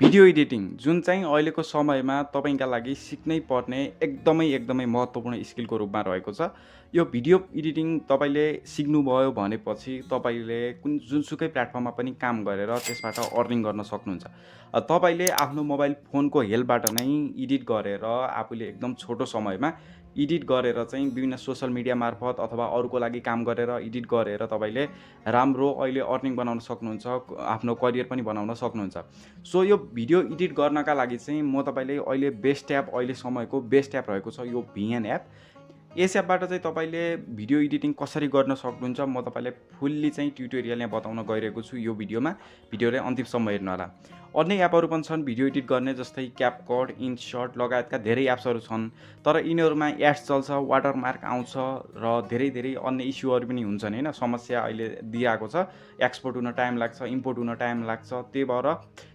Video editing जुन चाहिँ अहिलेको समयमा तपाईँका लागि सिक्नै पर्ने एकदमै महत्त्वपूर्ण स्किलको रूपमा रहेको छ। यो भिडियो एडिटिङ तपाईँले सिक्नुभयो भनेपछि तपाईँले जुनसुकै प्लेटफर्ममा पनि काम गरेर त्यसबाट अर्निङ गर्न सक्नुहुन्छ। तपाईँले आफ्नो मोबाइल फोनको हेल्पबाट नै एडिट गरेर आफूले एकदम छोटो समयमा एडिट गरेर चाहिँ विभिन्न सोसल मिडिया मार्फत अथवा अरूको लागि काम गरेर एडिट गरेर तपाईँले राम्रो अहिले अर्निङ बनाउन सक्नुहुन्छ, आफ्नो करियर पनि बनाउन सक्नुहुन्छ। सो यो भिडियो एडिट गर्नका लागि चाहिँ म तपाईँले अहिले बेस्ट एप, अहिले समयको बेस्ट एप रहेको छ यो भिएन एप। यस एपबाट चाहिँ तपाईँले भिडियो एडिटिङ कसरी गर्न सक्नुहुन्छ म तपाईँलाई फुल्ली चाहिँ ट्युटोरियल यहाँ बताउन गइरहेको छु यो भिडियोमा। भिडियोलाई अन्तिमसम्म हेर्नु होला। अन्य एपहरू पनि छन् भिडियो एडिट गर्ने, जस्तै क्यापकट, इनसर्ट लगायतका धेरै एप्सहरू छन्। तर यिनीहरूमा एड्स चल्छ, वाटरमार्क आउँछ र धेरै अन्य इस्युहरू पनि हुन्छन् हैन। समस्या अहिले दिइरहेको छ, एक्सपोर्ट हुन टाइम लाग्छ, इम्पोर्ट हुन टाइम लाग्छ। त्यही भएर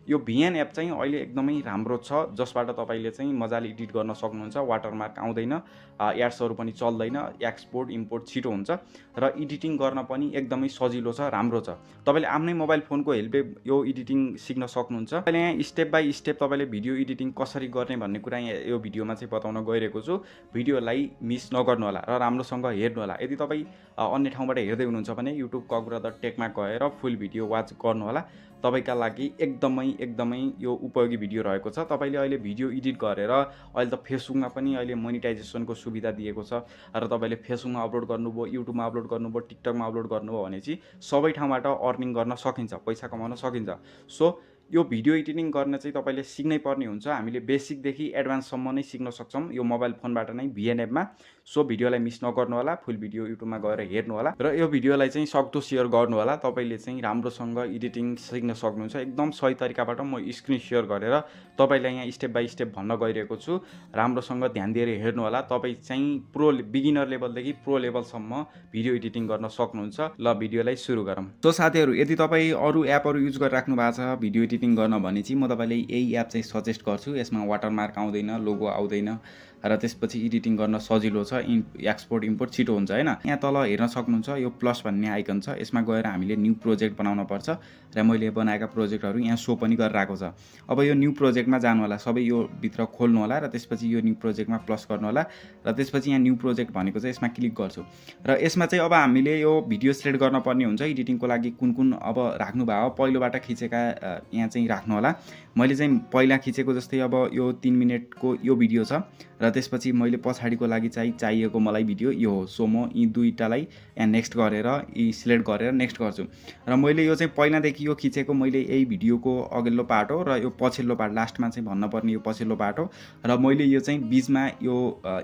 यो भिएन एप चाहिँ अहिले एकदमै राम्रो छ, जसबाट तपाईँले चाहिँ मजाले एडिट गर्न सक्नुहुन्छ। वाटरमार्क आउँदैन, एड्सहरू पनि चल्दैन, एक्सपोर्ट इम्पोर्ट छिटो हुन्छ र एडिटिङ गर्न पनि एकदमै सजिलो छ, राम्रो छ। तपाईँले आफ्नै मोबाइल फोनको हेल्पले यो एडिटिङ सिक्न सक्नुहुन्छ। अहिले यहाँ स्टेप बाई स्टेप तपाईँले भिडियो एडिटिङ कसरी गर्ने भन्ने कुरा यहाँ यो भिडियोमा चाहिँ बताउन गइरहेको छु। भिडियोलाई मिस नगर्नु होला र राम्रोसँग हेर्नु होला। यदि तपाईँ अन्य ठाउँबाट हेर्दै हुनुहुन्छ भने युट्युब कगुरा द टेकमा गएर फुल भिडियो वाच गर्नु होला। तपाईँका लागि एकदमै यो उपयोगी भिडियो रहेको छ। तपाईँले अहिले भिडियो एडिट गरेर अहिले त फेसबुकमा पनि अहिले मोनिटाइजेसनको सुविधा दिएको छ र तपाईँले फेसबुकमा अपलोड गर्नुभयो, युट्युबमा अपलोड गर्नुभयो, टिकटकमा अपलोड गर्नुभयो भने चाहिँ सबै ठाउँबाट अर्निङ गर्न सकिन्छ, पैसा कमाउन सकिन्छ। सो यो भिडियो एडिटिङ गर्न चाहिँ तपाईँले सिक्नै पर्ने हुन्छ। हामीले बेसिकदेखि एडभान्ससम्म नै सिक्न सक्छौँ यो मोबाइल फोनबाट नै भिएन एपमा। सो भिडियोलाई मिस नगर्नु होला, फुल भिडियो युट्युबमा गएर हेर्नु होला र यो भिडियोलाई चाहिँ सक्दो सेयर गर्नु होला। तपाईँले चाहिँ राम्रोसँग एडिटिङ सिक्न सक्नुहुन्छ। एकदम सही तरिकाबाट म स्क्रिन सेयर गरेर तपाईँलाई यहाँ स्टेप बाई स्टेप भन्न गइरहेको छु। राम्रोसँग ध्यान दिएर हेर्नु होला। तपाईँ चाहिँ बिगिनर लेभलदेखि प्रो लेभलसम्म भिडियो एडिटिङ गर्न सक्नुहुन्छ। ल भिडियोलाई सुरु गरौँ। सो साथीहरू, यदि तपाईँ अरू एपहरू युज गरिराख्नु भएको छ भिडियो एडिटिङ गर्न भने चाहिँ म तपाईँलाई यही एप चाहिँ सजेस्ट गर्छु। यसमा वाटरमार्क आउँदैन, लोगो आउँदैन र त्यसपछि एडिटिङ गर्न सजिलो छ, एक्सपोर्ट इम्पोर्ट छिटो हुन्छ हैन। यहाँ तल हेर्न सक्नुहुन्छ यो प्लस भन्ने आइकन छ, यसमा गएर हामीले न्यू प्रोजेक्ट बनाउन पर्छ र मैले बनाएका प्रोजेक्टहरू यहाँ सो पनि गरिरहेको छ। अब यो न्यू प्रोजेक्टमा जानु होला, सबै यो भित्र खोल्नु होला र त्यसपछि यो न्यू प्रोजेक्टमा प्लस गर्नु होला र त्यसपछि यहाँ न्यू प्रोजेक्ट भनेको चाहिँ यसमा क्लिक गर्छु र यसमा चाहिँ अब हामीले यो भिडियो सिलेक्ट गर्न पर्ने हुन्छ एडिटिङको लागि। कुन अब राख्नु भयो पहिलोबाट खिचेका यहाँ चाहिँ राख्नु होला। मैले चाहिँ पहिला खिचेको जस्तै अब यो 3 मिनेटको यो भिडियो छ र त्यसपछि मैले पछाडिको लागि चाहिएको मलाई भिडियो यो हो। सो म यी दुईटालाई यहाँ नेक्स्ट गरेर सिलेक्ट गरेर नेक्स्ट गर्छु र मैले यो चाहिँ पहिलादेखि यो खिचेको मैले यही भिडियोको अघिल्लो पार्ट हो र यो पछिल्लो पार्ट लास्टमा चाहिँ भन्नुपर्ने यो पछिल्लो पार्ट हो र मैले यो चाहिँ बिचमा यो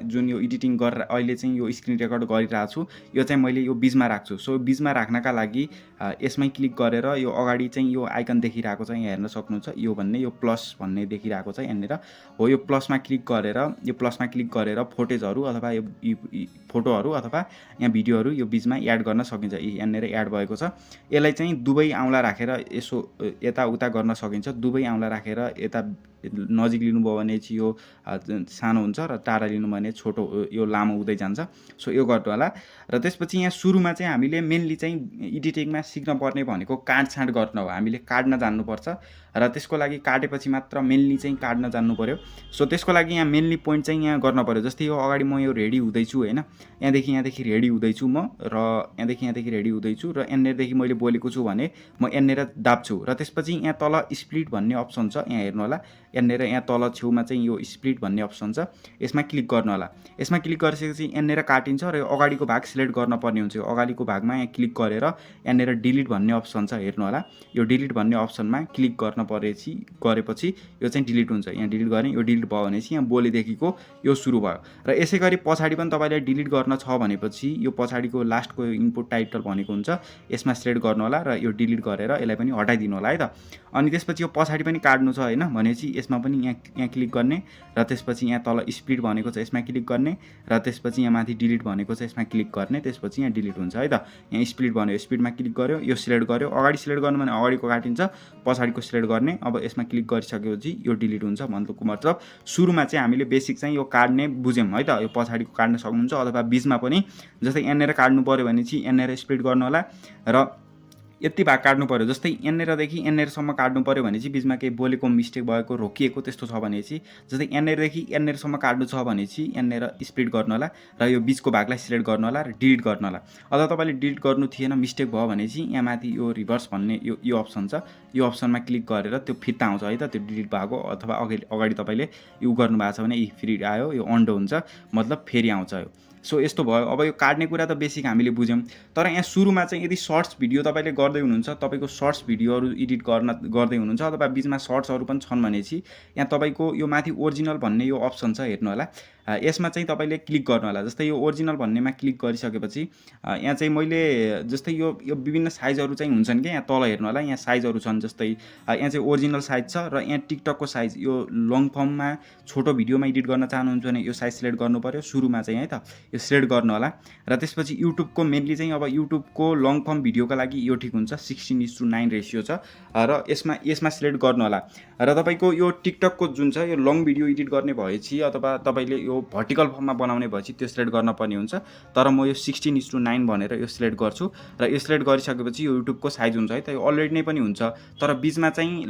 जुन यो एडिटिङ गरेर अहिले चाहिँ यो स्क्रिन रेकर्ड गरिरहेको छु यो चाहिँ मैले यो बिचमा राख्छु। सो बिचमा राख्नका लागि यसमै क्लिक गरेर यो अगाडि चाहिँ यो आइकन देखिरहेको छ, यहाँ हेर्न सक्नुहुन्छ यो भन्ने यो प्लस भन्ने देखिरहेको छ यहाँनिर हो। यो प्लसमा क्लिक गरेर फोटेजहरू अथवा यो फोटोहरू अथवा यहाँ भिडियोहरू यो बिचमा एड गर्न सकिन्छ। यहाँनिर एड भएको छ। यसलाई चाहिँ दुवै औँला राखेर यसो यताउता गर्न सकिन्छ। दुवै औँला राखेर यता नजिक लिनुभयो भने चाहिँ यो सानो हुन्छ र टाढा लिनु भने छोटो यो लामो हुँदै जान्छ। सो यो गर्नु होला र त्यसपछि यहाँ सुरुमा चाहिँ हामीले मेनली चाहिँ एडिटिङमा सिक्न पर्ने भनेको काटछाँट गर्न हो। हामीले काट्न जान्नुपर्छ र त्यसको लागि काटेपछि मात्र मेनली चाहिँ काट्न जान्नु पर्यो। सो त्यसको लागि यहाँ मेनली पोइन्ट चाहिँ यहाँ गर्न पर्यो। जस्तै यो अगाडि म यो रेडी हुँदैछु हैन, यहाँदेखि रेडी हुँदैछु म र यहाँदेखि रेडी हुँदैछु र यहाँनिरदेखि मैले बोलेको छु भने म यहाँनिर दाब्छु र त्यसपछि यहाँ तल स्प्लिट भन्ने अप्सन छ, यहाँ हेर्नु होला। यहाँ तल छेउमा चाहिँ यो स्प्लिट भन्ने अप्सन छ, यसमा क्लिक गर्नु होला। यसमा क्लिक गरिसकेपछि यहाँनिर काटिन्छ र यो अगाडिको भाग सिलेक्ट गर्न पर्ने हुन्छ। यो अगाडिको भागमा यहाँ क्लिक गरेर यहाँनिर डिलिट भन्ने अप्सन छ, हेर्नु होला। यो डिलिट भन्ने अप्सनमा क्लिक गरेपछि यो चाहिँ डिलिट हुन्छ। यहाँ डिलिट गर्ने, यो डिलिट भयो भने चाहिँ यहाँ बोलेदेखिको यो सुरु भयो र यसै गरी पछाडि पनि तपाईँले डिलिट गर्न छ भनेपछि यो पछाडिको लास्टको इनपुट टाइटल भनेको हुन्छ, यसमा सिलेक्ट गर्नु होला र यो डिलिट गरेर यसलाई पनि हटाइदिनु होला है त। अनि त्यसपछि यो पछाडि पनि काट्नु छ हैन भनेपछि यसमा पनि यहाँ क्लिक गर्ने र त्यसपछि यहाँ तल स्प्लिट भनेको छ यसमा क्लिक गर्ने र त्यसपछि यहाँ माथि डिलिट भनेको छ यसमा क्लिक गर्ने, त्यसपछि यहाँ डिलिट हुन्छ है त। यहाँ स्प्लिट भन्यो, स्प्लिटमा क्लिक गर्यो, यो सिलेक्ट गर्यो। अगाडि सिलेक्ट गर्नु भने अगाडिको काटिन्छ, पछाडिको सिलेक्ट गर्ने। अब यसमा क्लिक गरिसकेपछि यो डिलिट हुन्छ भन्नुको मतलब सुरुमा चाहिँ हामीले बेसिक चाहिँ यो काट्ने बुझ्यौँ है त। यो पछाडिको काट्न सक्नुहुन्छ अथवा बिचमा पनि, जस्तै यहाँनिर काट्नु पर्यो भने चाहिँ यहाँनिर स्प्लिट गर्नु होला र यति भाग काट्नु पऱ्यो। जस्तै यहाँनिरदेखि यहाँनिरसम्म काट्नु पऱ्यो भने चाहिँ बिचमा केही बोलेको मिस्टेक भएको रोकिएको त्यस्तो छ भने चाहिँ जस्तै यहाँनिरदेखि यहाँनिरसम्म काट्नु छ भने चाहिँ यहाँनिर स्प्लिट गर्नु होला र यो बिचको भागलाई सिलेक्ट गर्नु होला र डिलिट गर्नु होला। अथवा तपाईँले डिलिट गर्नु थिएन मिस्टेक भयो भने चाहिँ यहाँ माथि यो रिभर्स भन्ने यो अप्सन छ, यो अप्सनमा क्लिक गरेर त्यो फिर्ता आउँछ है त, त्यो डिलिट भएको अथवा अगाडि तपाईँले यो गर्नुभएको छ भने फेरि आयो, यो अन्डो हुन्छ मतलब फेरि आउँछ यो। सो यस्तो भयो। अब यो काट्ने कुरा त बेसिक हामीले बुझ्यौँ, तर यहाँ सुरुमा चाहिँ यदि सर्ट्स भिडियो तपाईँले गर्दै हुनुहुन्छ, तपाईँको सर्ट्स भिडियोहरू एडिट गर्दै हुनुहुन्छ अथवा बिचमा सर्ट्सहरू पनि छन् भने चाहिँ यहाँ तपाईँको यो माथि ओरिजिनल भन्ने यो अप्सन छ हेर्नु होला, यसमा चाहिँ तपाईँले क्लिक गर्नु होला। जस्तै यो ओरिजिनल भन्नेमा क्लिक गरिसकेपछि यहाँ चाहिँ मैले जस्तै यो विभिन्न साइजहरू चाहिँ हुन्छन् क्या, यहाँ तल हेर्नु होला, यहाँ साइजहरू छन्। जस्तै यहाँ चाहिँ ओरिजिनल साइज छ र यहाँ टिकटकको साइज, यो लङ फर्ममा छोटो भिडियोमा एडिट गर्न चाहनुहुन्छ भने यो साइज सिलेक्ट गर्नु पऱ्यो सुरुमा चाहिँ है त, यो सिलेक्ट गर्नु होला। र त्यसपछि युट्युबको मेनली चाहिँ अब युट्युबको लङ फर्म भिडियोको लागि यो ठिक हुन्छ, 16:9 रेसियो छ र यसमा सिलेक्ट गर्नु होला। र तपाईँको यो टिकटकको जुन छ यो लङ भिडियो एडिट गर्ने भएपछि अथवा तपाईँले यो भर्टिकल फर्ममा बनाउने भएपछि त्यो सिलेक्ट गर्न पर्ने हुन्छ। तर म यो 16:9 भनेर यो सिलेक्ट गर्छु र यो सिलेक्ट गरिसकेपछि यो युट्युबको साइज हुन्छ है त, यो अलरेडी नै पनि हुन्छ। तर बिचमा चाहिँ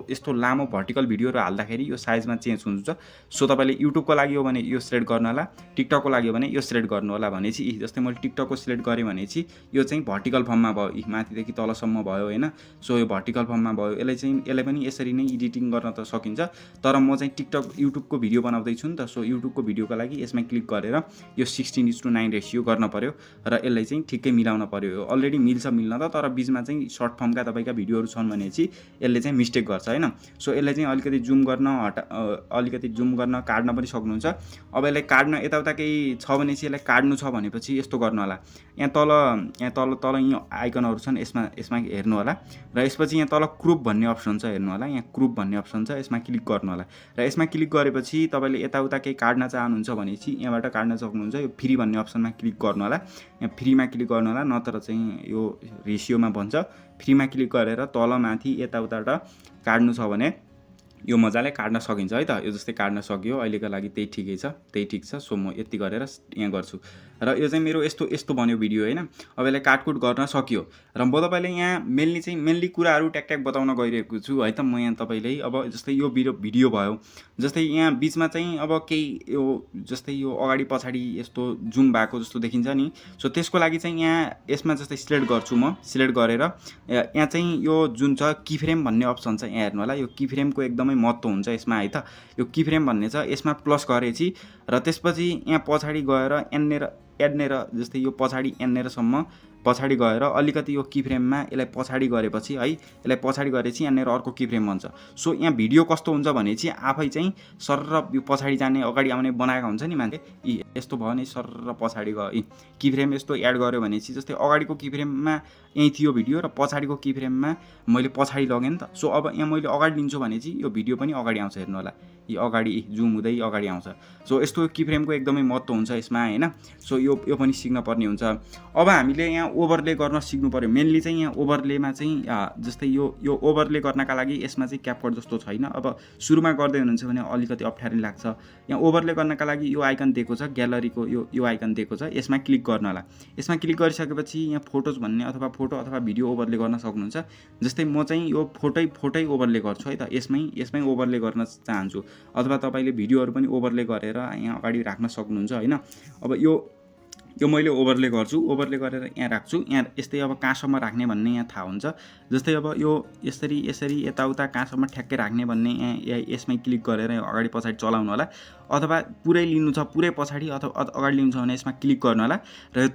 यस्तो लामो भर्टिकल भिडियोहरू हाल्दाखेरि यो साइजमा चेन्ज हुन्छ। सो तपाईँले युट्युबको लागि हो भने यो सिलेक्ट गर्नु होला, टिकटकको लागि हो भने यो सिलेक्ट गर्नु होला। भने चाहिँ जस्तै मैले टिकटकको सिलेक्ट गरेँ भने चाहिँ यो चाहिँ भर्टिकल फर्ममा भयो, माथिदेखि तलसम्म भयो होइन। सो यो भर्टिकल फर्ममा भयो। यसलाई पनि यसरी नै एडिटिङ गर्न त सकिन्छ, तर म चाहिँ युट्युबको भिडियो बनाउँदैछु नि त। सो युट्युबको भिडियोको लागि यसमा क्लिक गरेर यो 16:9 रेसियो गर्न पर्यो र यसलाई चाहिँ ठिक्कै मिलाउन पर्यो। यो अलरेडी मिल्छ मिल्न त, तर बिचमा चाहिँ सर्ट फर्मका तपाईँका भिडियोहरू छन् भने चाहिँ यसले चाहिँ मिस्टेक गर्छ होइन। सो यसलाई चाहिँ अलिकति जुम गर्न काट्न पनि सक्नुहुन्छ। अब यसलाई काट्न यताउता केही छ भने चाहिँ यसलाई काट्नु छ भनेपछि यस्तो गर्नु होला, यहाँ तल यी आइकनहरू छन्, यसमा हेर्नु होला र यसपछि यहाँ तल क्रुप भन्ने अप्सन छ हेर्नु होला, यहाँ क्रुप भन्ने अप्सन छ, यसमा क्लिक गर्नु होला। र यसमा क्लिक गरेपछि तपाईँले यताउता केही काट्न चाहनुहुन्छ भने चाहिँ यहाँबाट काट्न सक्नुहुन्छ। यो फ्री भन्ने अप्सनमा क्लिक गर्नु होला, यहाँ फ्रीमा क्लिक गर्नु होला, नत्र चाहिँ यो रेसियोमा भन्छ। फ्रीमा क्लिक गरेर तल माथि यताउताबाट काट्नु छ भने यो मजाले काट्न सकिन्छ है त। यो जस्तै काट्न सक्यो, अहिलेको लागि त्यही ठिकै छ, त्यही ठिक छ। सो म यति गरेर यहाँ गर्छु र यो चाहिँ मेरो यस्तो बन्यो भिडियो होइन। अब यसलाई काटकुट गर्न सकियो र म तपाईँले यहाँ मेनली कुराहरू ट्याक बताउन गइरहेको छु है त। म यहाँ तपाईँले अब जस्तै यो भिडियो भयो, जस्तै यहाँ बिचमा चाहिँ अब केही यो जस्तै यो अगाडि पछाडि यस्तो जुम भएको जस्तो देखिन्छ नि। सो त्यसको लागि चाहिँ यहाँ यसमा जस्तै सिलेक्ट गर्छु, म सिलेक्ट गरेर यहाँ चाहिँ यो जुन छ की फ्रेम भन्ने अप्सन छ, यहाँ हेर्नु होला। यो की फ्रेमको एकदमै महत्त्व हुन्छ यसमा है त। यो की फ्रेम भन्ने छ, यसमा प्लस गरेपछि र त्यसपछि यहाँ पछाडि गएर एड्नेर जस्तै यो पछाडि एन्नेरसम्म पछाडि गएर अलिकति यो की फ्रेममा यसलाई पछाडि गरेपछि है, यसलाई पछाडि गरेपछि यहाँनिर अर्को की फ्रेम बन्छ। सो यहाँ भिडियो कस्तो हुन्छ भने चाहिँ आफै चाहिँ सरर यो पछाडि जाने अगाडि आउने बनाएको हुन्छ नि मान्छे, यस्तो भयो भने सरर पछाडि गयो। की फ्रेम यस्तो एड गर्यो भने चाहिँ जस्तै अगाडिको की फ्रेममा यहीँ थियो भिडियो र पछाडिको की फ्रेममा मैले पछाडि लगेँ नि त। सो अब यहाँ मैले अगाडि लिन्छु भने चाहिँ यो भिडियो पनि अगाडि आउँछ हेर्नु होला, यी अगाडि जुम हुँदै अगाडि आउँछ। सो यस्तो की फ्रेमको एकदमै महत्त्व हुन्छ यसमा होइन। सो यो पनि सिक्न पर्ने हुन्छ। अब हामीले यहाँ ओभरले गर्न सिक्नु पर्यो। मेनली चाहिँ यहाँ ओभरलेमा चाहिँ जस्तै यो ओभरले गर्नका लागि यसमा चाहिँ क्यापकट जस्तो छैन। अब सुरुमा गर्दै हुनुहुन्छ भने अलिकति अप्ठ्यारो लाग्छ। यहाँ ओभरले गर्नका लागि यो आइकन दिएको छ, ग्यालरीको यो आइकन दिएको छ, यसमा क्लिक गर्न होला। यसमा क्लिक गरिसकेपछि यहाँ फोटोज भन्ने अथवा फोटो अथवा भिडियो ओभरले गर्न सक्नुहुन्छ। जस्तै म चाहिँ यो फोटै ओभरले गर्छु है त, यसमै ओभरले गर्न चाहन्छु। अथवा तपाईँले भिडियोहरू पनि ओभरले गरेर यहाँ अगाडि राख्न सक्नुहुन्छ होइन। अब यो मैले ओभरले गर्छु, ओभरले गरेर यहाँ राख्छु। यहाँ यस्तै अब कहाँसम्म राख्ने भन्ने यहाँ थाहा हुन्छ। जस्तै अब यो यसरी यताउता कहाँसम्म ठ्याक्कै राख्ने भन्ने यहाँ यसमै क्लिक गरेर अगाडि पछाडि चलाउनु होला। अथवा पुरै लिनु छ पुरै पछाडि अथवा अगाडि लिनु छ भने यसमा क्लिक गर्नु होला र यो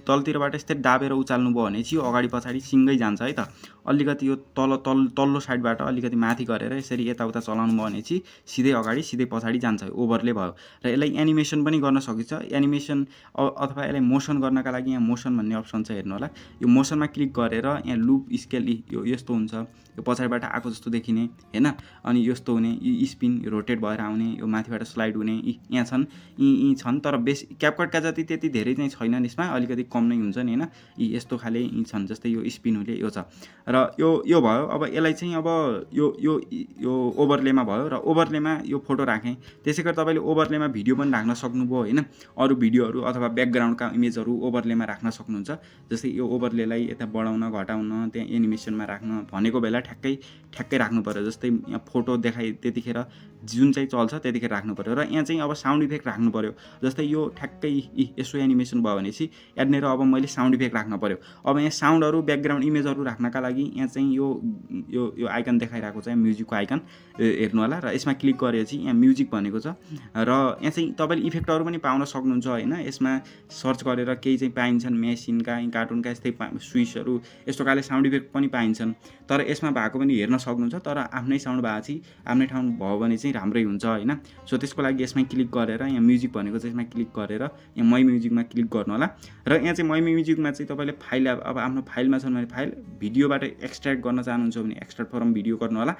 तलतिरबाट यसरी दाबेर उचाल्नु भयो भने चाहिँ अगाडि पछाडि सिङ्गै जान्छ है त। अलिकति यो तल्लो साइडबाट अलिकति माथि गरेर यसरी यताउता चलाउनु भयो भने चाहिँ सिधै अगाडि सिधै पछाडि जान्छ, ओभरले भयो। र यसलाई एनिमेसन पनि गर्न सकिन्छ। एनिमेसन अथवा यसलाई मोसन गर्नका लागि यहाँ मोसन भन्ने अप्सन छ हेर्नु होला। यो मोसनमा क्लिक गरेर यहाँ लुप स्केल यो यस्तो हुन्छ, यो पछाडिबाट आएको जस्तो देखिने हैन, अनि यस्तो हुने, यी स्पिन रोटेट भएर आउने, यो माथिबाट स्लाइड हुने, यहाँ छन्, यी छन्। तर बेस क्यापकटका जति त्यति धेरै चाहिँ छैनन्, यसमा अलिकति कम नै हुन्छ नि होइन, यी यस्तो खाले यी छन्, जस्तै यो स्पिन हुने यो छ र यो भयो। अब यसलाई चाहिँ अब यो ओभरलेमा भयो र ओभरलेमा यो फोटो राखेँ। त्यसै गरी तपाईँले ओभरलेमा भिडियो पनि राख्न सक्नुभयो होइन, अरू भिडियोहरू अथवा ब्याकग्राउन्डका इमेजहरू ओभरलेमा राख्न सक्नुहुन्छ। जस्तै यो ओभरलेलाई यता बढाउन घटाउन त्यहाँ एनिमेसनमा राख्न भनेको बेला ठ्याक्कै राख्नु पऱ्यो। जस्तै यहाँ फोटो देखाइ त्यतिखेर जुन चाहिँ चल्छ त्यतिखेर राख्नु पऱ्यो र यहाँ चाहिँ अब साउन्ड इफेक्ट राख्नु पऱ्यो। जस्तै यो ठ्याक्कै यसो एनिमेसन भयो भनेपछि यहाँनिर अब मैले साउन्ड इफेक्ट राख्नु पऱ्यो। अब यहाँ साउन्डहरू ब्याकग्राउन्ड इमेजहरू राख्नका लागि यहाँ चाहिँ यो आइकन देखाइरहेको छ, म्युजिकको आइकन हेर्नु होला र यसमा क्लिक गरेपछि यहाँ म्युजिक भनेको छ र यहाँ चाहिँ तपाईँले इफेक्टहरू पनि पाउन सक्नुहुन्छ होइन। यसमा सर्च गरेर केही चाहिँ पाइन्छन्, मेसिनका कार्टुनका यस्तै स्विचहरू यस्तो खाले साउन्ड इफेक्ट पनि पाइन्छन्। तर यसमा भएको पनि हेर्न सक्नुहुन्छ, तर आफ्नै साउन्ड भएपछि आफ्नै ठाउँ भयो भने चाहिँ राम्रै हुन्छ होइन। सो त्यसको लागि यसमा क्लिक गरेर यहाँ म्युजिक भनेको चाहिँ यसमा क्लिक गरेर यहाँ माई म्युजिकमा क्लिक गर्नु होला र यहाँ चाहिँ माई म्युजिकमा चाहिँ तपाईँले फाइल अब आफ्नो फाइलमा छन् भने फाइल, भिडियोबाट एक्सट्र्याक्ट गर्न चाहनुहुन्छ भने एक्सट्र्याक्ट फ्रम भिडियो गर्नु होला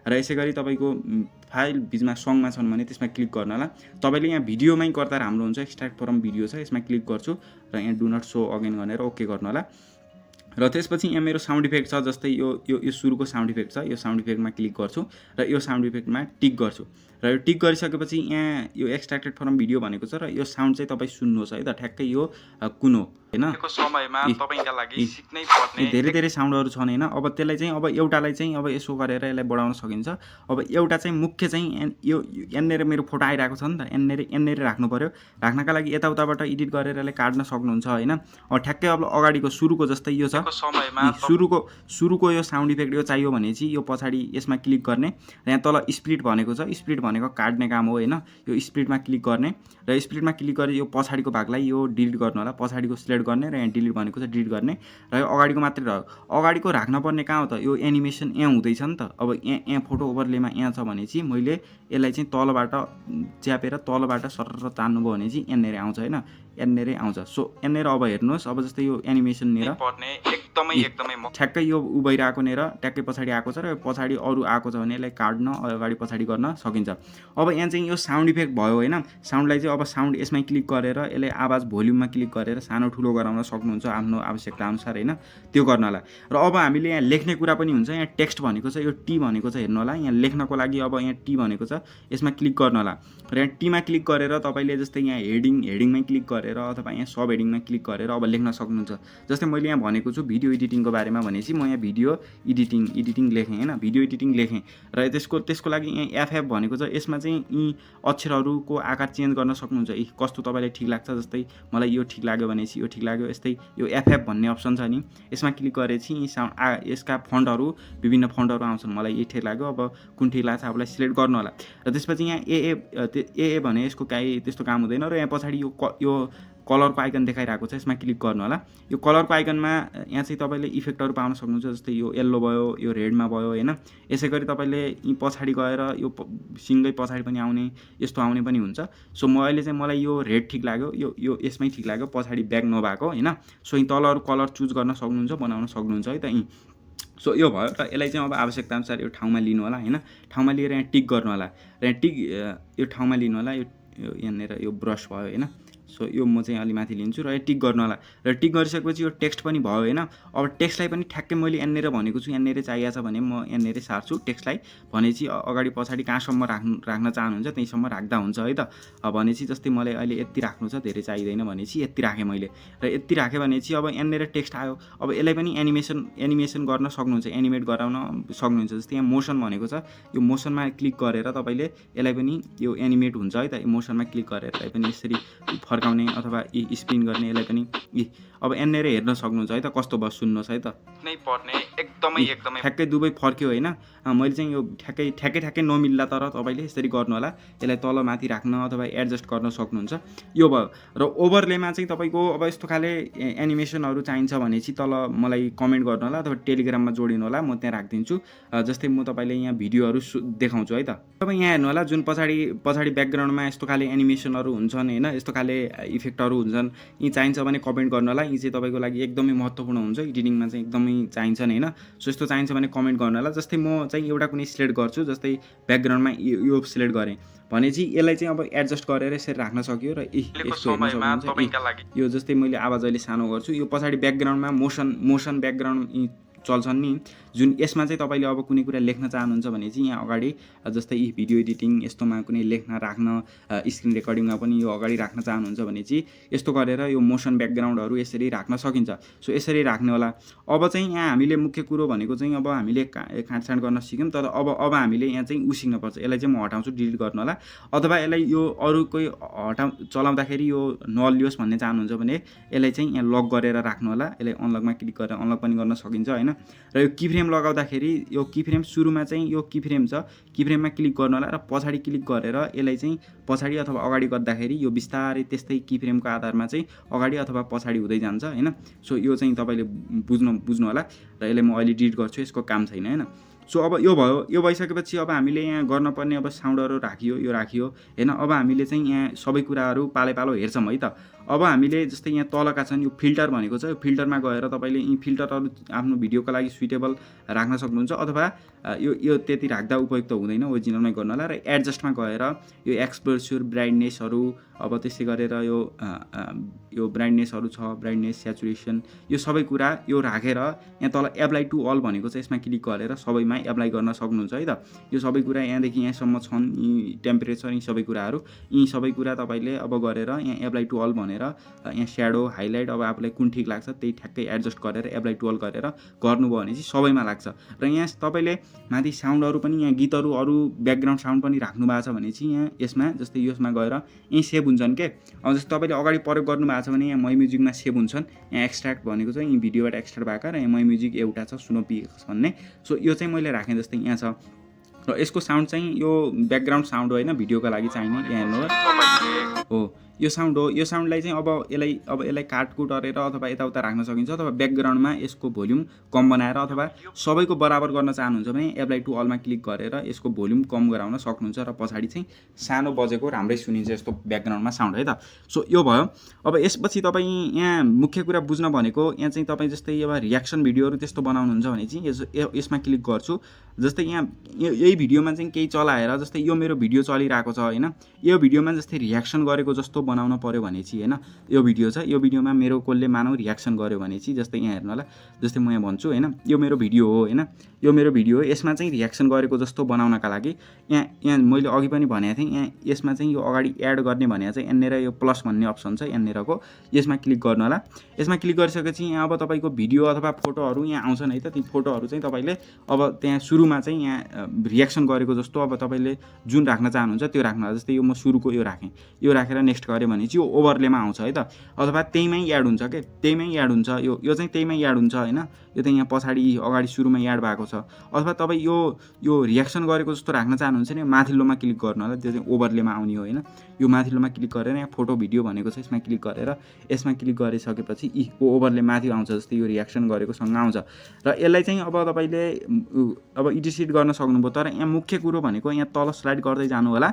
र यसै गरी तपाईँको फाइल बिचमा सङमा छन् भने त्यसमा क्लिक गर्नु होला। तपाईँले यहाँ भिडियोमै गर्दा राम्रो हुन्छ, एक्सट्र्याक्ट फ्रम भिडियो छ, यसमा क्लिक गर्छु र यहाँ डु नट सो अगेन भनेर ओके गर्नु होला र त्यसपछि यहाँ मेरो साउन्ड इफेक्ट छ। जस्तै यो सुरुको साउन्ड इफेक्ट छ, यो साउन्ड इफेक्टमा क्लिक गर्छु र यो साउन्ड इफेक्टमा टिक गर्छु र यो टिक गरिसकेपछि यहाँ यो एक्सट्र्याक्टेड फ्रम भिडियो भनेको छ र यो साउन्ड चाहिँ तपाईँ सुन्नुहोस् है त, ठ्याक्कै यो कुन हो होइन। समयमा तपाईँका लागि सिक्नै पर्ने धेरै साउन्डहरू छन् होइन। अब त्यसलाई चाहिँ अब एउटालाई चाहिँ अब यसो गरेर यसलाई बढाउन सकिन्छ। अब एउटा चाहिँ मुख्य चाहिँ यो यहाँनिर मेरो फोटो आइरहेको छ नि त, यहाँनिर राख्नु पऱ्यो। राख्नका लागि यताउताबाट एडिट गरेर यसलाई काट्न सक्नुहुन्छ होइन। अब ठ्याक्कै अब अगाडिको सुरुको जस्तै यो छ, सुरुको यो साउन्ड इफेक्ट यो चाहियो भने चाहिँ यो पछाडि यसमा क्लिक गर्ने र यहाँ तल स्प्लिट भनेको छ, स्प्लिट भनेको काट्ने काम हो होइन। यो स्प्लिटमा क्लिक गर्ने र स्प्लिटमा क्लिक गरे यो पछाडिको भागलाई यो डिलिट गर्नु होला, पछाडिको सिलेक्ट गर्ने र यहाँ डिलिट भनेको छ डिलिट गर्ने र यो अगाडिको मात्रै रह्यो। अगाडिको राख्न पर्ने कहाँ हो त, यो एनिमेसन यहाँ हुँदैछ नि त। अब यहाँ फोटो ओभरलेमा यहाँ छ भने चाहिँ मैले यसलाई चाहिँ तलबाट च्यापेर तलबाट सरर तान्नुभयो भने चाहिँ यहाँनिर आउँछ होइन, यहाँनिरै आउँछ। सो यहाँनिर अब हेर्नुहोस्, अब जस्तै यो एनिमेसननिर एकदमै ठ्याक्कै यो भइरहेको निर ट्याक्कै पछाडि आएको छ र यो पछाडि अरू आएको छ भने यसलाई काट्न अगाडि पछाडि गर्न सकिन्छ। अब यहाँ चाहिँ यो साउन्ड इफेक्ट भयो होइन। साउन्डलाई चाहिँ अब साउन्ड यसमा क्लिक गरेर यसलाई आवाज भोल्युममा क्लिक गरेर सानो ठुलो गराउन सक्नुहुन्छ आफ्नो आवश्यकता अनुसार होइन, त्यो गर्न होला। र अब हामीले यहाँ लेख्ने कुरा पनि हुन्छ। यहाँ टेक्स्ट भनेको छ, यो टी भनेको छ हेर्नु होला। यहाँ लेख्नको लागि अब यहाँ टी भनेको छ, यसमा क्लिक गर्न होला र यहाँ टीमा क्लिक गरेर तपाईँले जस्तै यहाँ हेडिङमै क्लिक गरेर अथवा यहाँ सब हेडिङमा क्लिक गरेर अब लेख्न सक्नुहुन्छ। जस्तै मैले यहाँ भनेको छु भिडियो एडिटिङको बारेमा भनेपछि म यहाँ भिडियो एडिटिङ लेखेँ होइन, भिडियो एडिटिङ लेखेँ र त्यसको लागि यहाँ एफएफ भनेको छ। यसमा चाहिँ यी अक्षरहरूको आकार चेन्ज गर्न सक्नुहुन्छ, कस्तो तपाईँलाई ठिक लाग्छ। जस्तै मलाई यो ठिक लाग्यो भनेपछि यो ठिक लाग्यो। यस्तै यो एफएफ भन्ने अप्सन छ नि, यसमा क्लिक गरेपछि यसका फन्टहरू विभिन्न फन्टहरू आउँछन्। मलाई यो ठिक लाग्यो, अब कुन ठिक लाग्छ आफूलाई सिलेक्ट गर्नु होला र त्यसपछि यहाँ ए भने यसको काहीँ त्यस्तो काम हुँदैन र यहाँ पछाडि यो कलरको आइकन देखाइरहेको छ, यसमा क्लिक गर्नु होला। यो कलरको आइकनमा यहाँ चाहिँ तपाईँले इफेक्टहरू पाउन सक्नुहुन्छ। जस्तै यो येल्लो भयो, यो रेडमा भयो होइन। यसै गरी तपाईँले यी पछाडि गएर यो सिङ्गै पछाडि पनि आउने यस्तो आउने पनि हुन्छ। सो मलाई यो रेड ठिक लाग्यो, यो यसमै ठिक लाग्यो, पछाडि ब्याक नभएको होइन। सो यी तलहरू कलर चुज गर्न सक्नुहुन्छ, बनाउन सक्नुहुन्छ है त यी। सो यो भयो र यसलाई चाहिँ अब आवश्यकता अनुसार यो ठाउँमा लिनु होला होइन। ठाउँमा लिएर यहाँ टिक गर्नु होला र यहाँ टिक यो ठाउँमा लिनु होला। यो यहाँनिर यो ब्रस भयो होइन। सो यो म चाहिँ अलि माथि लिन्छु र यो टिक गर्नु होला र टिक गरिसकेपछि यो टेक्स्ट पनि भयो होइन। अब टेक्स्टलाई पनि ठ्याक्कै मैले यहाँनिर भनेको छु, यहाँनिर चाहिएको छ भने म यहाँनिर सार्छु टेक्स्टलाई। भनेपछि अगाडि पछाडि कहाँसम्म राख्न चाहनुहुन्छ त्यहीँसम्म राख्दा हुन्छ है त। भनेपछि जस्तै मलाई अहिले यति राख्नु छ, धेरै चाहिँदैन भनेपछि यति राखेँ मैले र यति राखेँ भनेपछि अब यहाँनिर टेक्स्ट आयो। अब यसलाई पनि एनिमेसन गर्न सक्नुहुन्छ, एनिमेट गराउन सक्नुहुन्छ। जस्तै यहाँ मोसन भनेको छ, यो मोसनमा क्लिक गरेर तपाईँले यसलाई पनि यो एनिमेट हुन्छ है त। मोसनमा क्लिक गरेर यसलाई पनि यसरी फर्काउने अथवा स्पिन गर्ने, यसलाई पनि अब यहाँनिर हेर्न सक्नुहुन्छ है त, कस्तो भयो सुन्नुहोस् है त। नै पर्ने एकदमै ठ्याक्कै दुवै फर्क्यो होइन। मैले चाहिँ यो ठ्याक्कै नमिल्ला, तर तपाईँले यसरी गर्नु होला। यसलाई तल माथि राख्न अथवा एडजस्ट गर्न सक्नुहुन्छ। यो भयो र ओभरलेमा चाहिँ तपाईँको अब यस्तो खाले एनिमेसनहरू चाहिन्छ भने चाहिँ तल मलाई कमेन्ट गर्नु होला अथवा टेलिग्राममा जोडिनु होला, म त्यहाँ राखिदिन्छु। जस्तै म तपाईँले यहाँ भिडियोहरू देखाउँछु है त। तपाईँ यहाँ हेर्नु होला, जुन पछाडि ब्याकग्राउन्डमा यस्तो खाले एनिमेसनहरू हुन्छन् होइन, यस्तो खाले इफेक्टहरू हुन्छन् यी चाहिन्छ भने कमेन्ट गर्नुहोला। यी चाहिँ तपाईँको लागि एकदमै महत्त्वपूर्ण हुन्छ, एडिटिङमा चाहिँ एकदमै चाहिन्छन् होइन। सो यस्तो चाहिन्छ भने कमेन्ट गर्नुहोला। जस्तै म चाहिँ एउटा कुनै सिलेक्ट गर्छु, जस्तै ब्याकग्राउन्डमा यो सिलेक्ट गरेँ भने चाहिँ यसलाई चाहिँ अब एडजस्ट गरेर यसरी राख्न सक्यो र यस्तो हेर्न सक्नुहुन्छ। यो जस्तै मैले आवाज अहिले सानो गर्छु, यो पछाडि ब्याकग्राउन्डमा मोसन ब्याकग्राउन्ड चल्छन् नि, जुन यसमा चाहिँ तपाईँले अब कुनै कुरा लेख्न चाहनुहुन्छ भने चाहिँ यहाँ अगाडि जस्तै भिडियो एडिटिङ यस्तोमा कुनै लेख्न राख्न, स्क्रिन रेकर्डिङमा पनि यो अगाडि राख्न चाहनुहुन्छ भने चाहिँ यस्तो गरेर यो मोसन ब्याकग्राउन्डहरू यसरी राख्न सकिन्छ। सो यसरी राख्ने होला। अब चाहिँ यहाँ हामीले मुख्य कुरो भनेको चाहिँ अब हामीले काटछाँट गर्न सिक्यौँ, तर अब हामीले यहाँ चाहिँ सिक्नुपर्छ। यसलाई चाहिँ म हटाउँछु, डिलिट गर्नु होला। अथवा यसलाई यो अरू कोही चलाउँदाखेरि यो नलियोस् भन्ने चाहनुहुन्छ भने यसलाई चाहिँ यहाँ लक गरेर राख्नु होला। यसलाई अनलकमा क्लिक गरेर अनलक पनि गर्न सकिन्छ होइन। र यो किफ्रेम लगाउँदाखेरि यो किफ्रेम सुरुमा चाहिँ यो किफ्रेम छ, किफ्रेममा क्लिक गर्नु होला र पछाडि क्लिक गरेर यसलाई चाहिँ पछाडि अथवा अगाडि गर्दाखेरि यो बिस्तारै त्यस्तै किफ्रेमको आधारमा चाहिँ अगाडि अथवा पछाडि हुँदै जान्छ होइन। सो यो चाहिँ तपाईँले बुझ्नु होला। र यसलाई म अहिले डिलिट गर्छु, यसको काम छैन होइन। सो अब यो भयो, यो भइसकेपछि अब हामीले यहाँ गर्नुपर्ने अब साउन्डहरू राखियो, यो राखियो होइन। अब हामीले चाहिँ यहाँ सबै कुराहरू पालो हेर्छौँ है त। अब हामीले जस्तै यहाँ तलका छन् यो फिल्टर भनेको छ, यो फिल्टरमा गएर तपाईँले यी फिल्टरहरू आफ्नो भिडियोको लागि सुइटेबल राख्न सक्नुहुन्छ, अथवा यो त्यति राख्दा उपयुक्त हुँदैन, ओरिजिनलमै गर्नु होला। र एडजस्टमा गएर यो एक्सपोजर ब्राइटनेसहरू अब त्यसै गरेर यो ब्राइटनेसहरू छ, ब्राइटनेस स्याचुरेसन यो सबै कुरा यो राखेर यहाँ तल एप्लाई टु अल भनेको छ, यसमा क्लिक गरेर सबैमा एप्लाई गर्न सक्नुहुन्छ है त। यो सबै कुरा यहाँदेखि यहाँसम्म छन्, यी टेम्परेचर यी सबै कुरा तपाईँले अब गरेर यहाँ एप्लाई टु अल भनेर यहाँ स्याडो हाइलाइट अब आफूलाई कुन ठिक लाग्छ त्यही ठ्याक्कै एडजस्ट गरेर एप्लाई टु अल गरेर गर्नुभयो भने चाहिँ सबैमा लाग्छ। र यहाँ तपाईँले माथि साउन्डहरू पनि यहाँ गीतहरू अरू ब्याकग्राउन्ड साउन्ड पनि राख्नु भएको छ भने चाहिँ यहाँ यसमा जस्तै यसमा गएर यहीँ सेभ हुन्छन् के। अब जस्तै तपाईँले अगाडि प्रयोग गर्नुभएको छ भने यहाँ माई म्युजिकमा सेभ हुन्छन्। यहाँ एक्सट्र्याक्ट भनेको चाहिँ यी भिडियोबाट एक्सट्र्याक्ट भएको र यहाँ माई म्युजिक एउटा छ सुनोपिक्स भन्ने। सो यो चाहिँ मैले राखेँ जस्तै यहाँ छ। र यसको साउन्ड चाहिँ यो ब्याकग्राउन्ड साउन्ड हो होइन, भिडियोको लागि चाहिने यहाँ हेर्नुहोस् हो यो साउन्ड हो। यो साउन्डलाई चाहिँ अब यसलाई काटकुट गरेर अथवा यताउता राख्न सकिन्छ, अथवा ब्याकग्राउन्डमा यसको भोल्युम कम बनाएर अथवा सबैको बराबर गर्न चाहनुहुन्छ भने एप्लाई टु अलमा क्लिक गरेर यसको भोल्युम कम गराउन सक्नुहुन्छ र पछाडि चाहिँ सानो बजेको राम्रै सुनिन्छ यस्तो ब्याकग्राउन्डमा साउन्ड है त। सो यो भयो। अब यसपछि तपाईँ यहाँ मुख्य कुरा बुझ्न भनेको यहाँ चाहिँ तपाईँ जस्तै अब रियाक्सन भिडियोहरू त्यस्तो बनाउनुहुन्छ भने चाहिँ यसमा क्लिक गर्छु। जस्तै यहाँ यही भिडियोमा चाहिँ केही चलाएर जस्तै यो मेरो भिडियो चलिरहेको छ होइन, यो भिडियोमा जस्तै रियाक्सन गरेको जस्तो बनाउन पर्यो भने चाहिँ होइन, यो भिडियो छ, यो भिडियोमा मेरो कसले मानौ रियाक्सन गर्यो भने चाहिँ जस्तै यहाँ हेर्नु होला, जस्तै म यहाँ भन्छु होइन यो मेरो भिडियो हो होइन, यो मेरो भिडियो हो, यसमा चाहिँ रियाक्सन गरेको जस्तो बनाउनका लागि यहाँ मैले अघि पनि भनेको थिएँ, यहाँ यसमा चाहिँ यो अगाडि एड गर्ने भने चाहिँ यहाँनिर यो प्लस भन्ने अप्सन छ यहाँनिरको, यसमा क्लिक गर्नु होला। यसमा क्लिक गरिसकेपछि यहाँ अब तपाईँको भिडियो अथवा फोटोहरू यहाँ आउँछन् है त। ती फोटोहरू चाहिँ तपाईँले अब त्यहाँ सुरुमा चाहिँ यहाँ रियाक्सन गरेको जस्तो अब तपाईँले जुन राख्न चाहनुहुन्छ त्यो राख्नु होला। जस्तै यो म सुरुको यो राखेँ, यो राखेर नेक्स्ट गरेँ भने चाहिँ यो ओभरलेमा आउँछ है त, अथवा त्यहीमै एड हुन्छ के, त्यहीमै एड हुन्छ, यो चाहिँ त्यहीमै एड हुन्छ होइन। यो त यहाँ पछाडि अगाडि सुरुमा एड भएको छ। अथवा तपाईँ यो रियाक्सन गरेको जस्तो राख्न चाहनुहुन्छ नि माथिल्लोमा क्लिक गर्नु होला, त्यो चाहिँ ओभरलेमा आउने हो होइन। यो माथिल्लोमा क्लिक गरेर यहाँ फोटो भिडियो भनेको छ, यसमा क्लिक गरेर यसमा क्लिक गरिसकेपछि ओभरले माथि आउँछ, जस्तै यो रियाक्सन गरेकोसँग आउँछ। र यसलाई चाहिँ अब तपाईँले अब एडिट गर्न सक्नुभयो। तर यहाँ मुख्य कुरो भनेको यहाँ तल स्लाइड गर्दै जानु होला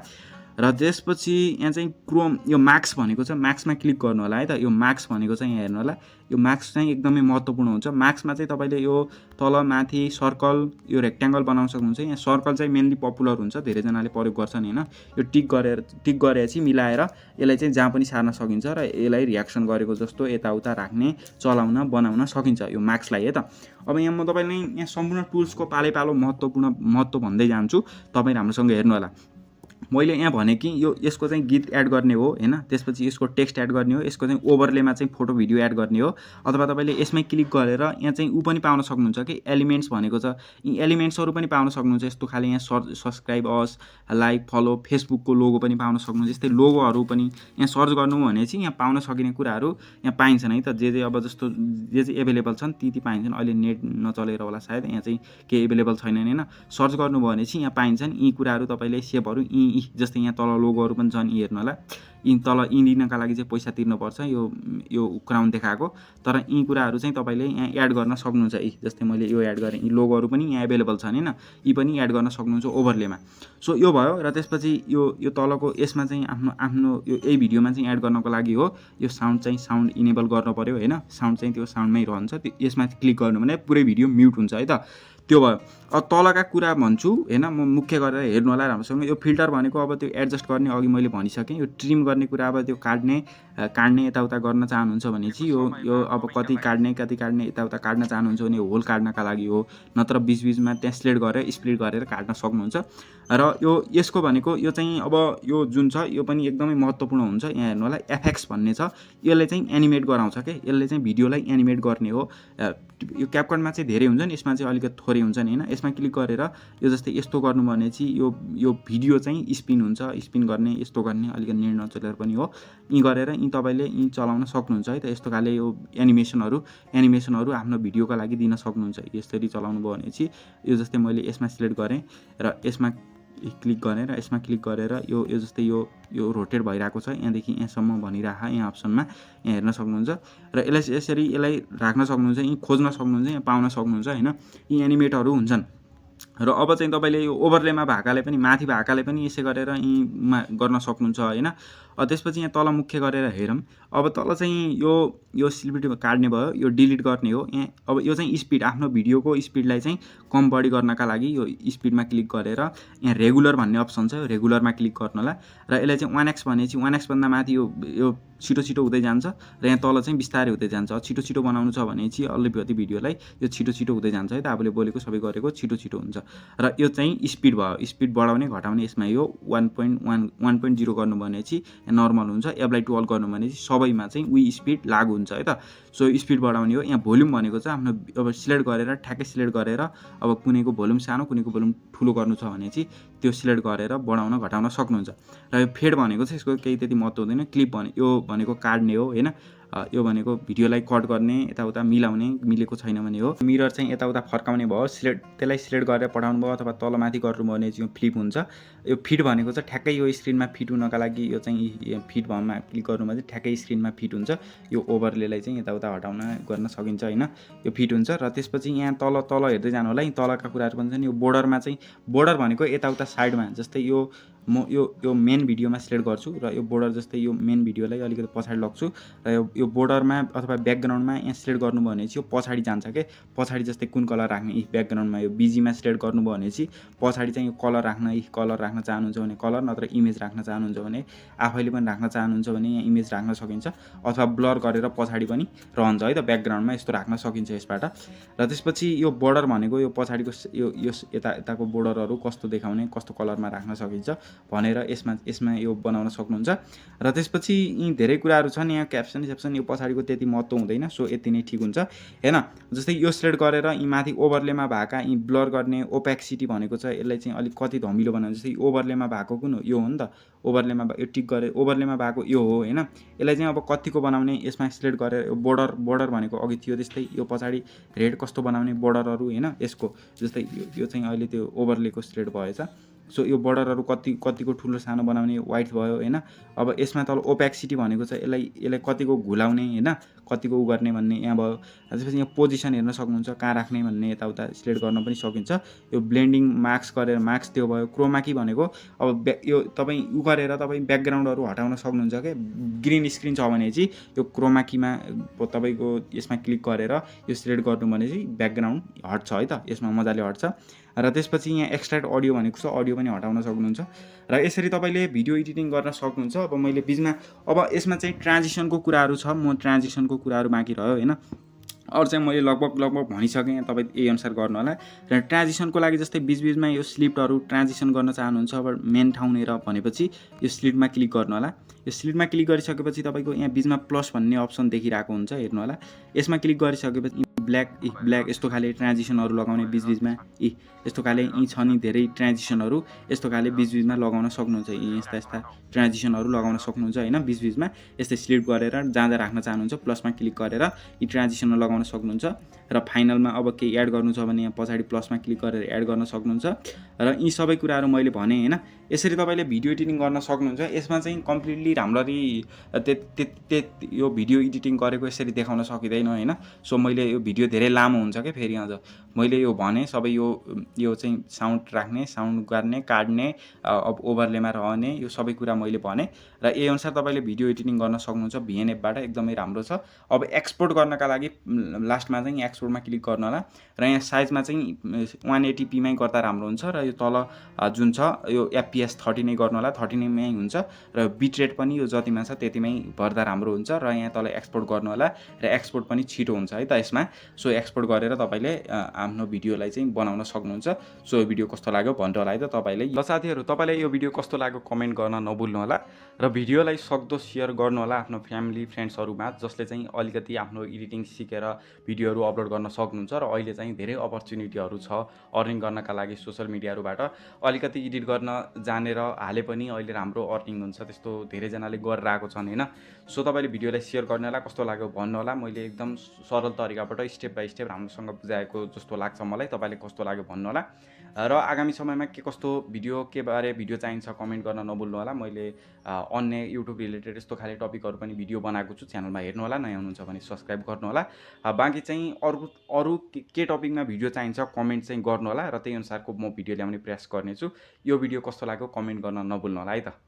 र त्यसपछि यहाँ चाहिँ क्रोम यो म्याक्स भनेको छ, म्याक्समा क्लिक गर्नु होला है त। यो म्याक्स भनेको चाहिँ यहाँ हेर्नु होला, यो म्याक्स चाहिँ एकदमै महत्त्वपूर्ण हुन्छ। म्याक्समा चाहिँ तपाईँले यो तल माथि सर्कल यो रेक्ट्याङ्गल बनाउन सक्नुहुन्छ। यहाँ सर्कल चाहिँ मेनली पपुलर हुन्छ, धेरैजनाले प्रयोग गर्छन् होइन। यो टिक गरेपछि मिलाएर यसलाई चाहिँ जहाँ पनि सार्न सकिन्छ र यसलाई रियाक्सन गरेको जस्तो यताउता राख्ने चलाउन बनाउन सकिन्छ यो म्याक्सलाई है त। अब यहाँ म तपाईँलाई यहाँ सम्पूर्ण टुल्सको पालो महत्त्व भन्दै जान्छु, तपाईँ राम्रोसँग हेर्नु होला। मैले यहाँ भने कि यसको चाहिँ गीत एड गर्ने हो होइन, त्यसपछि यसको टेक्स्ट एड गर्ने हो, यसको चाहिँ ओभरलेमा चाहिँ फोटो भिडियो एड गर्ने हो। अथवा तपाईँले यसमै क्लिक गरेर यहाँ चाहिँ पनि पाउन सक्नुहुन्छ कि एलिमेन्ट्स भनेको छ, यी एलिमेन्ट्सहरू पनि पाउन सक्नुहुन्छ। यस्तो खाले यहाँ सब्सक्राइब अस, लाइक, फलो, फेसबुकको लोगो पनि पाउन सक्नुहुन्छ। यस्तै लोगोहरू पनि यहाँ सर्च गर्नु भने चाहिँ यहाँ पाउन सकिने कुराहरू यहाँ पाइन्छन् है त। जे अब जस्तो जे चाहिँ एभाइलेबल छन् ती पाइन्छन्। अहिले नेट नचलेर होला सायद यहाँ चाहिँ केही एभाइलेबल छैनन् होइन। सर्च गर्नुभयो भने चाहिँ यहाँ पाइन्छन् यी कुराहरू, तपाईँले सेपहरू यी यी जस्तै यहाँ तल लोगोहरू पनि छन्, यी हेर्नु होला। यी तल यी लिनका लागि चाहिँ पैसा तिर्नुपर्छ, यो क्राउन देखाएको। तर यी कुराहरू चाहिँ तपाईँले यहाँ एड गर्न सक्नुहुन्छ। यी जस्तै मैले यो एड गरेँ, यी लोगोहरू पनि यहाँ एभाइलेबल छन् होइन, यी पनि एड गर्न सक्नुहुन्छ ओभरलेमा। सो यो भयो। र त्यसपछि यो तलको यसमा चाहिँ आफ्नो यही भिडियोमा चाहिँ एड गर्नको लागि हो, यो साउन्ड इनेबल गर्नु पऱ्यो होइन। साउन्ड चाहिँ त्यो साउन्डमै रहन्छ, यसमा क्लिक गर्नु भने पुरै भिडियो म्युट हुन्छ है त। त्यो भयो। अब तलका कुरा भन्छु होइन, म मुख्य गरेर हेर्नु होला राम्रोसँग। यो फिल्टर भनेको अब त्यो एडजस्ट गर्ने अघि मैले भनिसकेँ। यो ट्रिम गर्ने कुरा अब त्यो काट्ने यताउता गर्न चाहनुहुन्छ भने चाहिँ यो अब कति काट्ने यताउता काट्न चाहनुहुन्छ भने होल काट्नका लागि हो, नत्र बिचबिचमा त्यहाँ स्प्लिट गरेर काट्न सक्नुहुन्छ। र यसको भनेको यो चाहिँ अब यो जुन छ यो पनि एकदमै महत्त्वपूर्ण हुन्छ। यहाँ हेर्नु होला, एफएक्स भन्ने छ, यसले चाहिँ एनिमेट गराउँछ के, यसले चाहिँ भिडियोलाई एनिमेट गर्ने हो। यो क्यापकटमा चाहिँ धेरै हुन्छन्, यसमा चाहिँ अलिकति थोरै हुन्छन् होइन। यसमा क्लिक गरेर यो जस्तै यस्तो गर्नु भने चाहिँ यो भिडियो चाहिँ स्पिन हुन्छ, स्पिन गर्ने यस्तो गर्ने अलिकति निर्णय नचलेर पनि हो। यी गरेर यी तपाईँले यी चलाउन सक्नुहुन्छ है त। यस्तो खाले यो एनिमेसनहरू आफ्नो भिडियोका लागि दिन सक्नुहुन्छ। यसरी चलाउनु भयो भने चाहिँ यो जस्तै मैले यसमा सिलेक्ट गरेँ र यसमा क्लिक गरेर यो जस्तै यो रोटेट भइरहेको छ, यहाँदेखि यहाँसम्म भनिरहेको यहाँ अप्सनमा यहाँ हेर्न सक्नुहुन्छ। र यसलाई राख्न सक्नुहुन्छ, यी खोज्न सक्नुहुन्छ, यहाँ पाउन सक्नुहुन्छ होइन। यी एनिमेटहरू हुन्छन्। र अब चाहिँ तपाईँले यो ओभरलेमा भएकाले पनि माथि भएकाले पनि यसै गरेर यीमा गर्न सक्नुहुन्छ होइन। त्यसपछि यहाँ तल मुख्य गरेर हेरौँ। अब तल चाहिँ यो सिलिब्रिटी काट्ने भयो, यो डिलिट गर्ने हो। यहाँ अब यो चाहिँ स्पिड, आफ्नो भिडियोको स्पिडलाई चाहिँ कम बढी गर्नका लागि यो स्पिडमा क्लिक गरेर यहाँ रेगुलर भन्ने अप्सन छ, यो रेगुलरमा क्लिक गर्नु होला। र यसलाई चाहिँ 1x भनेपछि 1x भन्दा माथि यो छिटो हुँदै जान्छ र यहाँ तल चाहिँ बिस्तारै हुँदै जान्छ। छिटो बनाउनु छ भने चाहिँ अलिकति भिडियोलाई यो छिटो हुँदै जान्छ है त। आफूले बोलेको सबै गरेको छिटो हुन्छ। र यो चाहिँ स्पिड भयो, स्पिड बढाउने घटाउने यसमा यो 1.0 गर्नु भने चाहिँ नर्मल हुन्छ। एप्लाई टु अल गर्नु भने चाहिँ सबैमा चाहिँ स्पिड लागु हुन्छ है त। सो स्पिड बढाउने हो। यहाँ भोल्युम भनेको चाहिँ आफ्नो अब ठ्याक्कै सिलेक्ट गरेर अब कुनैको भोल्युम सानो कुनैको भोल्युम ठुलो गर्नु छ भने चाहिँ त्यो सिलेक्ट गरेर बढाउन घटाउन सक्नुहुन्छ। र यो फेड भनेको चाहिँ यसको केही त्यति महत्त्व हुँदैन। क्लिप यो भनेको काट्ने हो होइन। यो भनेको भिडियोलाई कट गर्ने, यताउता मिलाउने, मिलेको छैन भने हो। मिरर चाहिँ यताउता फर्काउने भयो, त्यसलाई सिलेक्ट गरेर पठाउनु भयो अथवा तलमाथि गर्नु भयो भने चाहिँ यो फ्लिप हुन्छ। यो फिट भनेको चाहिँ ठ्याक्कै यो स्क्रिनमा फिट हुनका लागि यो चाहिँ फिट भएमा क्लिक गर्नुमा चाहिँ ठ्याक्कै स्क्रिनमा फिट हुन्छ। यो ओभरलेलाई चाहिँ यताउता हटाउन गर्न सकिन्छ होइन। यो फिट हुन्छ। र त्यसपछि यहाँ तल हेर्दै जानु होला। यी तलका कुराहरू पनि छन्। यो बोर्डरमा चाहिँ बोर्डर भनेको यताउता साइडमा, जस्तै म यो मेन भिडियोमा सिलेक्ट गर्छु र यो बोर्डर जस्तै यो मेन भिडियोलाई अलिकति पछाडि लग्छु र यो बोर्डरमा अथवा ब्याकग्राउन्डमा यहाँ सिलेक्ट गर्नु भने चाहिँ यो पछाडि जान्छ के। पछाडि जस्तै कुन कलर राख्ने, यी ब्याकग्राउन्डमा यो बिजीमा सिलेक्ट गर्नुभयो भने चाहिँ पछाडि चाहिँ यो कलर राख्न चाहनुहुन्छ भने कलर, नत्र इमेज राख्न चाहनुहुन्छ भने आफैले पनि राख्न चाहनुहुन्छ भने यहाँ इमेज राख्न सकिन्छ, अथवा ब्लर गरेर पछाडि पनि रहन्छ है त। ब्याकग्राउन्डमा यस्तो राख्न सकिन्छ यसबाट। र त्यसपछि यो बोर्डर भनेको यो पछाडिको यो यताको बोर्डरहरू कस्तो देखाउने, कस्तो कलरमा राख्न सकिन्छ भनेर यसमा यो बनाउन सक्नुहुन्छ। र त्यसपछि यी धेरै कुराहरू छन्। यहाँ क्याप्सन यो पछाडिको त्यति महत्त्व हुँदैन। सो यति नै ठिक हुन्छ हैन। जस्तै यो सिलेक्ट गरेर यी माथि ओभरलेमा भएका यी ब्लर गर्ने ओपेक्सिटी भनेको छ, यसलाई चाहिँ अलिक कति धमिलो बनाउने। जस्तै ओभरलेमा भएको कुन हो, यो हो नि त। ओभरलेमा यो टिक गरे ओभरलेमा भएको यो हो हैन। यसलाई चाहिँ अब कतिको बनाउने यसमा सिलेक्ट गरेर यो बोर्डर भनेको अघि थियो त्यस्तै यो पछाडि रेड कस्तो बनाउने बोर्डरहरू हैन। यसको जस्तै यो चाहिँ अहिले त्यो ओभरलेको सिलेक्ट भएछ। सो यो बोर्डरहरू कतिको ठुलो सानो बनाउने, वाइट भयो हैन। अब यसमा तल ओपेक्सिटी भनेको छ, यसलाई कतिको घुलाउने हैन, कतिको उ गर्ने भन्ने यहाँ भयो। त्यसपछि यहाँ पोजिसन हेर्न सक्नुहुन्छ, कहाँ राख्ने भन्ने यताउता सिलेक्ट गर्न पनि सकिन्छ। यो ब्लेन्डिङ मार्क्स त्यो भयो। क्रोमा की भनेको अब यो तपाईँ उ गरेर तपाईँ ब्याकग्राउन्डहरू हटाउन सक्नुहुन्छ के। ग्रिन स्क्रिन छ भने चाहिँ यो क्रोमा कीमा तपाईँको यसमा क्लिक गरेर यो सिलेक्ट गर्नु भने चाहिँ ब्याकग्राउन्ड हट्छ है त, यसमा मजाले हट्छ। र त्यसपछि यहाँ एक्सट्र्याक्ट अडियो भनेको छ, अडियो पनि हटाउन सक्नुहुन्छ। र यसरी तपाईँले भिडियो एडिटिङ गर्न सक्नुहुन्छ। अब मैले बिचमा अब यसमा चाहिँ ट्रान्जिसनको कुराहरू छ, म ट्रान्जिसनको कुराहरू बाँकी रह्यो हैन। अरू चाहिँ मैले लगभग भनिसकेँ, तपाईँ यही अनुसार गर्नु होला। र ट्रान्जिसनको लागि जस्तै बिचबिचमा यो स्लिपहरू ट्रान्जिसन गर्न चाहनुहुन्छ अब मेन ठाउँ लिएर भनेपछि यो स्लिपमा क्लिक गर्नु होला। यो स्लिपमा क्लिक गरिसकेपछि तपाईँको यहाँ बिचमा प्लस भन्ने अप्सन देखिरहेको हुन्छ, हेर्नु होला। यसमा क्लिक गरिसकेपछि ब्ल्याक यस्तो खाले ट्रान्जिसनहरू लगाउने बिचबिचमा यस्तो खाले यी छ नि धेरै ट्रान्जिसनहरू यस्तो खाले बिचबिचमा लगाउन सक्नुहुन्छ। यी यस्ता यस्ता ट्रान्जिसनहरू लगाउन सक्नुहुन्छ हैन। बिचबिचमा यस्तै स्लिप गरेर जहाँ राख्न चाहनुहुन्छ प्लसमा क्लिक गरेर यी ट्रान्जिसन लगाउन सक्नुहुन्छ। र फाइनलमा अब केही एड गर्नु छ भने यहाँ पछाडि प्लसमा क्लिक गरेर एड गर्न सक्नुहुन्छ। र यी सबै कुराहरू मैले भने हैन। यसरी तपाईले भिडियो एडिटिङ गर्न सक्नुहुन्छ। यसमा चाहिँ कम्प्लिटली राम्ररी यो भिडियो एडिटिङ गरेको यसरी देखाउन सकिँदैन हैन। सो मैले यो भिडियो धेरै लामो हुन्छ के फेरि अझ मैले यो भने सबै यो चाहिँ साउन्ड राख्ने साउन्ड गर्ने काट्ने अब ओभरलेमा रहने यो सबै कुरा मैले भने र यही अनुसार तपाईले भिडियो एडिटिङ गर्न सक्नुहुन्छ VN एपबाट एकदमै राम्रो छ। अब एक्सपोर्ट गर्नका लागि लास्टमा चाहिँ एक्सपोर्टमा क्लिक गर्नु होला र यहाँ साइजमा चाहिँ 180p मै गर्दा राम्रो हुन्छ र यो तल जुन छ यो FPS 30 नै गर्नु होला 30 नै हुन्छ र बिट रेट पनि यो जतिमा छ त्यतिमै भर्दा राम्रो हुन्छ र यहाँ तल एक्सपोर्ट गर्नु होला र एक्सपोर्ट पनि छिटो हुन्छ है त यसमा। सो एक्सपोर्ट गरेर तपाईले आफ्नो भिडियोलाई चाहिँ बनाउन सक्नुहुन्छ। सो यो भिडियो कस्तो लाग्यो भनेर होला है त तपाईले। ल साथीहरु तपाईलाई यो भिडियो कस्तो लाग्यो कमेन्ट गर्न नभुल्नु होला र भिडियोलाई सक्दो शेयर गर्नु होला आफ्नो फ्यामिली फ्रेन्ड्सहरुमा जसले चाहिँ अलिकति आफ्नो एडिटिङ सिकेर भिडियोहरु अपलोड गर्न सक्नुहुन्छ र अहिले चाहिँ धेरै अपर्च्युनिटीहरु छ अर्निङ गर्नका लागि सोशल मिडियाहरुबाट अलिकति एडिट गर्न जानेर हाले पनि अहिले राम्रो अर्निङ हुन्छ त्यस्तो धेरै जनाले गरिरहेको छन् हैन। सो तपाईले भिडियोलाई शेयर गर्न होला कस्तो लाग्यो भन्नु होला। मैले एकदम सरल तरिकाबाट स्टेप बाइ स्टेप राम्रोसँग बुझाएको जस्तो लाग्छ मलाई। तपाईले कस्तो लाग्यो भन्नु होला र आगामी समयमा के कस्तो भिडियो के बारे भिडियो चाहिन्छ कमेन्ट गर्न नभुल्नु होला। मैले अन्य युट्युब रिलेटेड यस्तो खाले टपिकहरु पनि भिडियो बनाएको छु च्यानलमा हेर्नु होला। नयाँ हुनुहुन्छ भने सब्स्क्राइब गर्नु होला। बाँकी चाहिँ अरु के टपिकमा भिडियो चाहिन्छ कमेन्ट चाहिँ गर्नु होला र त्यही अनुसारको म भिडियो ल्याउने प्रयास गर्नेछु। यो भिडियो कस्तो लाग्यो कमेन्ट गर्न नभुल्नु होला है त।